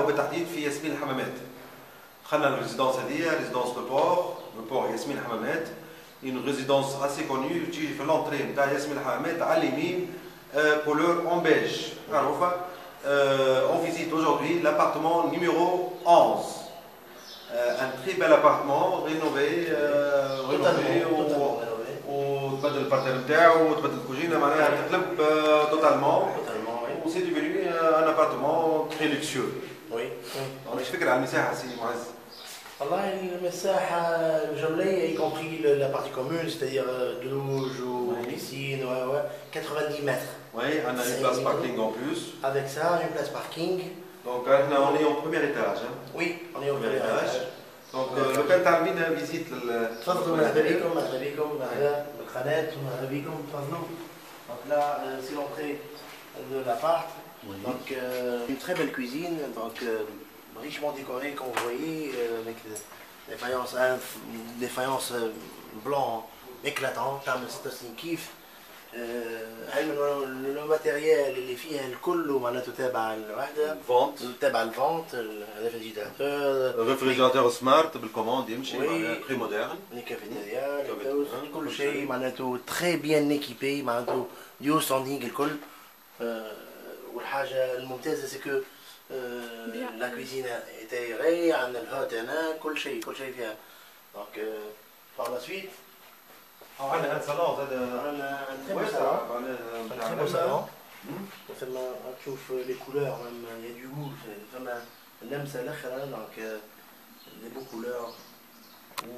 وبالتحديد في ياسمين الحمامات. دخلنا الريزيدونس هذه ريزيدونس لو بور ياسمين الحمامات. une résidence assez connue تجي في l'entrée نتاع ياسمين الحمامات على اليمين couleur en beige معروفة. On visite aujourd'hui l'appartement numéro 11. Un très bel appartement rénové وتبدل البارتير نتاعو وتبدل الكوجينه معناها تقلب توتالمون وسي ديفيني ان ابارتمون تري لوكسيو. وي عندك فكره على المساحه سي معز؟ والله المساحه الجمليه y compris la partie commune c'est-à-dire douche ou piscine 90 mètres. Oui, on a une place parking en plus. Avec ça, une place parking. Donc on est au premier étage. Oui, on est au premier étage. Donc لو كان تعملين فيزيت تفضلوا مرحبا بكم مرحبا بكم مرحبا بالقناه ومرحبا بكم تفضلوا. Donc là c'est l'entrée de l'appart. Donc une très belle cuisine donc richement décorée comme vous voyez avec des faïences blancs éclatants تعمل 66 كيف. الماتيريال اللي فيها الكل معناته تابع الوحده تابع الفونت الريفريجيراتور سمارت بالكوموند يمشي تري مودرن الكافيتيريا كل شيء معناته تري بيان ايكيبي معناته ديو ستاندينغ الكل. والحاجه الممتازه سي كو لا كوزين ايتيري عندنا الهوت هنا كل شيء فيها. دونك par la suite عندنا ان صالون زاد عندنا ان صالون فما تشوف لي كولور ميم يا دو غو فما اللمسه الاخرى دونك لي بو كولور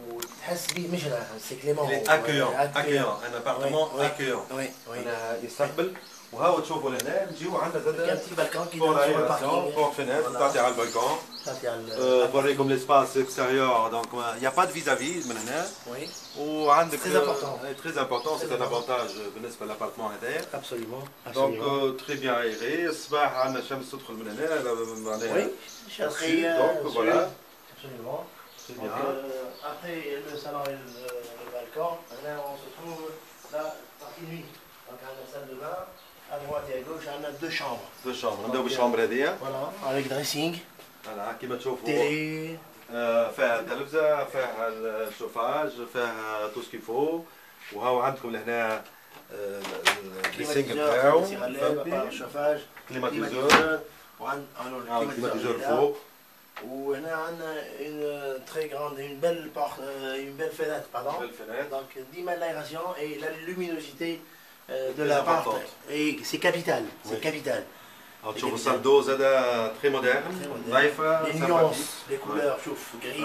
وتحس بيه مش سي كليمون اكيون ان ابارتمون اكيون يستقبل. وهاو تشوفوا لهنا نجيو عندنا زاد كان تي بالكون كي فوق فينيتر تعطي على البالكون توريكم ليسباس اكستيريور دونك يا با دو فيزافي من هنا. وعندك تري امبورطون سي ان افونتاج بالنسبه للابارتمون هذايا ابسوليومون دونك تري بيان ايغي. الصباح عندنا الشمس تدخل من هنا معناها شرقيه دونك فوالا ابسوليومون. Après le salon et le balcon, là on se trouve la partie nuit. Donc on a la salle de bain, à droite et à gauche on a deux chambres. نبداو بالشامبر هذيا. Voilà, avec dressing. فوالا كيما تشوفوا تيلي. فيها التلفزة فيها الشوفاج فيها تو سكيفو. وهاو عندكم لهنا الدريسينغ نتاعو الشوفاج كليماتيزور كليماتيزور فوق. وهنا عندنا une très grande une belle fenêtre pardon. Donc ديما l'aération et la luminosité de l'appart et c'est capital, c'est capital. تشوفوا الصال دو زاد تري مودرن ضعيفه les nuances les couleurs شوف gris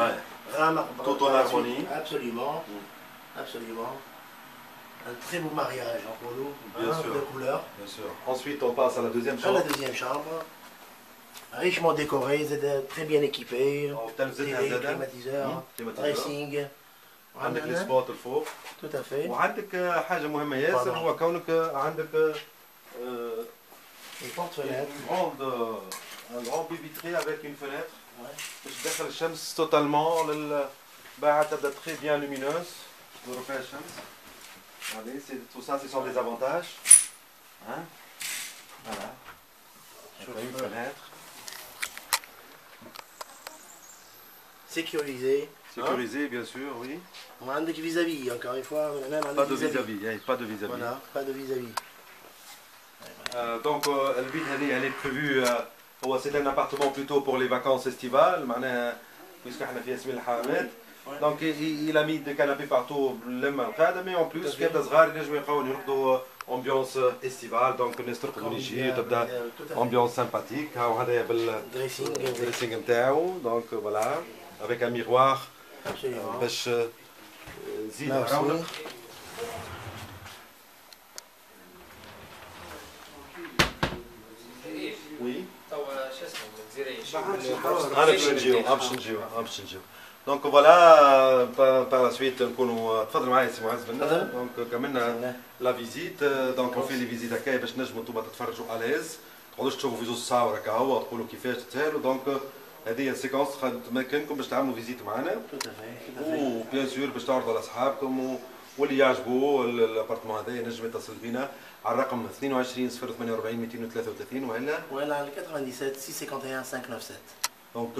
غامق tout en harmonie. Absolument un très beau mariage pour nous de couleurs. Bien sûr. Ensuite on passe à la deuxième chambre. À la deuxième chambre richement décorée, très bien équipée, climatiseur, dressing. عندك السبوت الفوق. Tout à fait. وعندك حاجه مهمه ياسر هو كونك عندك une porte-fenêtre. Un grand baie vitrée avec une fenêtre. باش تدخل الشمس توتالمون للباعة تبدا très bien lumineuse. تدور فيها الشمس. Allez, tout ça ce sont des avantages. Hein? Voilà. Une fenêtre. Sécurisé. Sécurisé, bien sûr, oui. On a un vis-à-vis, encore une fois. Pas de vis-à-vis, pas de vis-à-vis. Voilà, pas de vis-à-vis. Donc, elle est prévue. C'est un appartement plutôt pour les vacances estivales, puisqu'on a fait Yasmine Hamad. Donc, il a mis des canapés partout, mais en plus, il y a des rares, il y a une ambiance estivale, donc ambiance sympathique. Dressing donc voilà, avec un miroir. Absolument. Oui. Donc voilà, par la suite, تفضل معايا سي معز بنا. Donc كملنا لا فيزيت. Donc on fait les visites هكايا باش نجموا انتوما تتفرجوا اليز. ما تقعدوش تشوفوا في زوج ساعة وراك هوا وتقولوا كيفاش تتسهلوا. دونك هذه السيكونس تمكنكم باش تعملوا فيزيت معنا. وبيان سور باش تعرضوا لاصحابكم واللي يعجبوا الابارتمون هذا ينجم يتصل بينا على الرقم 22 048 233 ولا على 97 651 597. Donc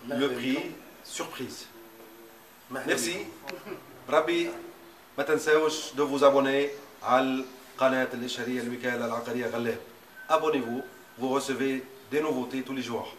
le prix surprise. Merci. ربي ما تنساوش de vous abonner على القناة الإشهارية الوكالة العقارية غلاب. Abonnez-vous, vous recevez des nouveautés tous les jours.